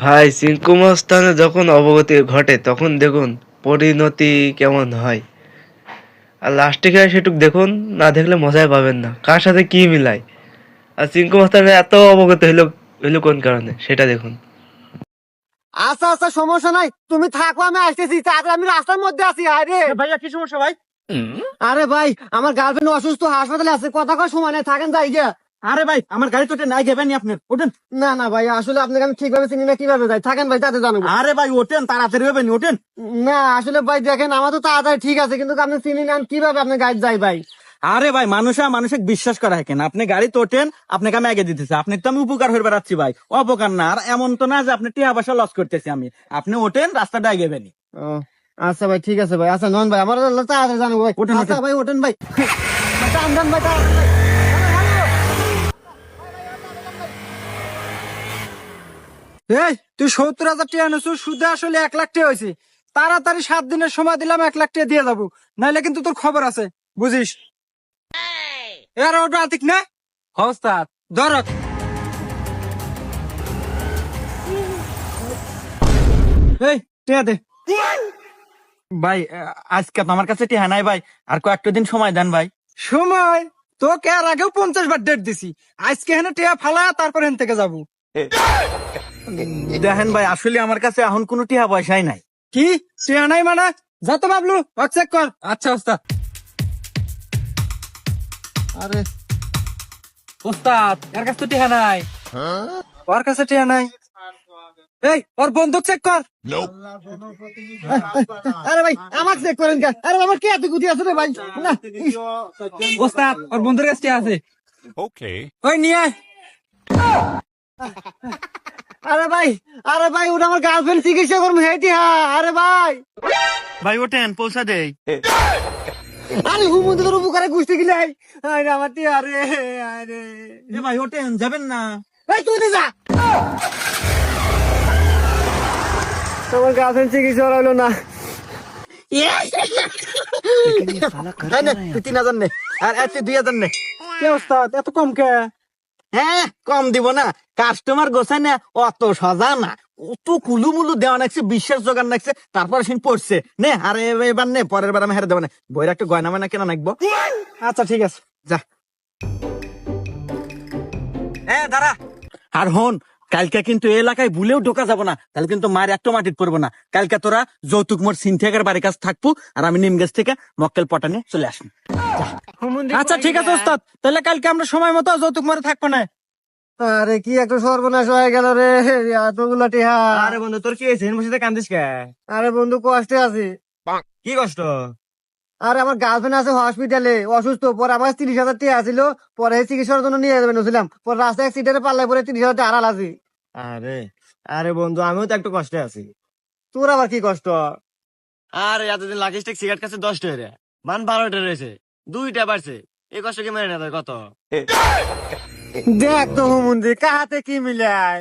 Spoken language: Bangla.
ভাই চিঙ্কু মস্তানে যখন অবগতি ঘটে তখন দেখুন পরিণতি কেমন হয়। আর লাস্টে গিয়ে সেটুক দেখুন, না দেখলে মজাই পাবেন না কার সাথে কি মিলায়। আর চিঙ্কু মস্তানের এত অবগতি হইলো হইলো কোন কারণে সেটা দেখুন। আচ্ছা আচ্ছা, সমস্যা নাই, তুমি থাকো, আমি আসতেছি। তাড়াতাড়ি, আমি রাস্তার মধ্যে আছি। আরে ভাইয়া কি সমস্যা ভাই? আরে ভাই, আমার গার্লফ্রেন্ড অসুস্থ, হাসপাতালে আছে, কথা কয় সময় নেই, থাকেন যাই গিয়া। আরে ভাই আমার গাড়ি তো নাই যাবেন আপনি ওঠেন। না না ভাই, আসলে আপনাকে আমি ঠিকভাবে চিনি না, কিভাবে যাই, থাকেন ভাই, তাতে জানাবো। আরে ভাই ওঠেন, তাড়াতাড়ি হবেন, ওঠেন। না আসলে ভাই দেখেন, আমার তো তাড়াতাড়ি ঠিক আছে, কিন্তু আপনি চিনি না, আমি কিভাবে আপনার গাড়ি যাই ভাই। আরে ভাই মানুষে বিশ্বাস করা হয় কেন? আপনি গাড়ি তোটেন, আপনাকে আমি আগে দিতেছি, আপনি তো আমি উপকার হয়ে বেড়াচ্ছি ভাই, অপকার না। আর এমন তো না যে আপনি টিয়া পয়সা লস করতেছি আমি। আপনি ওঠেন, রাস্তাটা আগে বেনি। ও আচ্ছা ভাই, ঠিক আছে ভাই। আচ্ছা নন ভাই, আমার তাড়াতাড়ি জানাবো ভাই। ওঠেন, আচ্ছা ওঠেন। ভাই, ওঠেন ভাই। টান টান ভাই, তাড়াতাড়ি ভাই। এই তুই 70,000 টাকা আনছো, সুদে আসলে 1 লাখ টাকা হয়েছে। তাড়াতাড়ি 7 দিনের সময় দিলাম, 1 লাখ টাকা দিয়ে যাবো, নাইলে কিন্তু তোর খবর আছে, বুঝিস? এর ওটা আতিক না হস্তাদ ধরত। এই টিয়া দে ভাই আজকে তো আমার কাছে টিহা নাই ভাই, আর কয়েকটা দিন সময় দেন ভাই। সময়। তোকে আর আগেও 50 বার ডেট দিছি, আজকে হেনে টিয়া ফালা, তারপর হেন থেকে যাবো। দেখেন ভাই, আসলে আমার কাছে এখন কোনো টিহা পয়সাই নাই। কি টিয়া নাই মানে? যা তো বাবলু, চেক কর। আচ্ছা ওস্তাদ। আরে ওস্তাদ এর কাছে তো টিয়া নাই। ওর কাছে টিয়া নাই। এই ওর বন্দুক চেক কর। আরে ভাই, আমার চেক করেন কে? আরে আমার কে এত গুটি আছে রে ভাই? না ওস্তাদ ওর বন্ধুর কাছে টিয়া আছে। Okay. ওই নিয়ে আয়। আরে ভাই, আরে ভাই, ওটা আমার গার্লফ্রেন্ড চিকিৎসা করবো, হেঁটে আরে ভাই। ভাই ওঠেন, পৌঁছা দেই। আরে হুমুন্দি তোর উপকারে গুছতে গেলে আরে আমার টি, আরে আরে এ ভাই ওঠেন, যাবেন না। এই তুই দে যা। তোমার গার্লফ্রেন্ড চিকিৎসা হলো না। এই নে, তুই 3,000 নে, আর 2,000 নে। কে ওস্তাদ এত কম কে? হ্যাঁ কম দিব না, কাস্টমার গোছাই না, অত সজা না। কত কুলুমুলু দেওয়া নাকছে, বিশ্বাস জোগান নাকছে, তারপর সিন পড়ছে নে। আর এবার নে, পরের বার আমি হেরে দেবো না। বইয়ের একটা গয়না মানা কেনা নাকবো। আচ্ছা ঠিক আছে। যা। হ্যাঁ দাঁড়া। আর হন, কালকে কিন্তু এই এলাকায় ভুলেও ঢোকা যাবো না, তাহলে কিন্তু মার একটা মাটির পড়বো না। কালকে তোরা যৌতুক মোর সিনথেকের বাড়ির কাছে থাকবো, আর আমি নিম গাছ থেকে মক্কেল পটানে চলে আসবো। আচ্ছা ঠিক আছে ওস্তাদ, তাহলে কালকে আমরা সময় মতো যৌতুক মারে থাকবো না। আরে কি একটা সর্বনাশ হয়ে গেল রে, এতগুলা টিহা। আরে বন্ধু তোর কি হয়েছে? বসে কান্দিস কে? আরে বন্ধু, কষ্টে আছি। কি কষ্ট? আরে আমার গার্লফ্রেন্ড আছে হসপিটালে, অসুস্থ। পরে আমার 30,000 টাকা ছিল, পরে চিকিৎসার জন্য নিয়ে যাবেন ছিলাম, পরে রাস্তায় অ্যাক্সিডেন্টে পাল্লাই পরে 30,000 টাকা হারাল আছি। আরে আরে বন্ধু, আমিও তো একটু কষ্টে আছি। তোর আবার কি কষ্ট? আরে এতদিন লাগিস সিগারেট কাছে 10 টাকা রে, মান 12টা রয়েছে, 2টা বাড়ছে। এই কষ্ট কি মেরে না কত? দেখ তো হুমুন্দি কাহাতে কি মিলায়।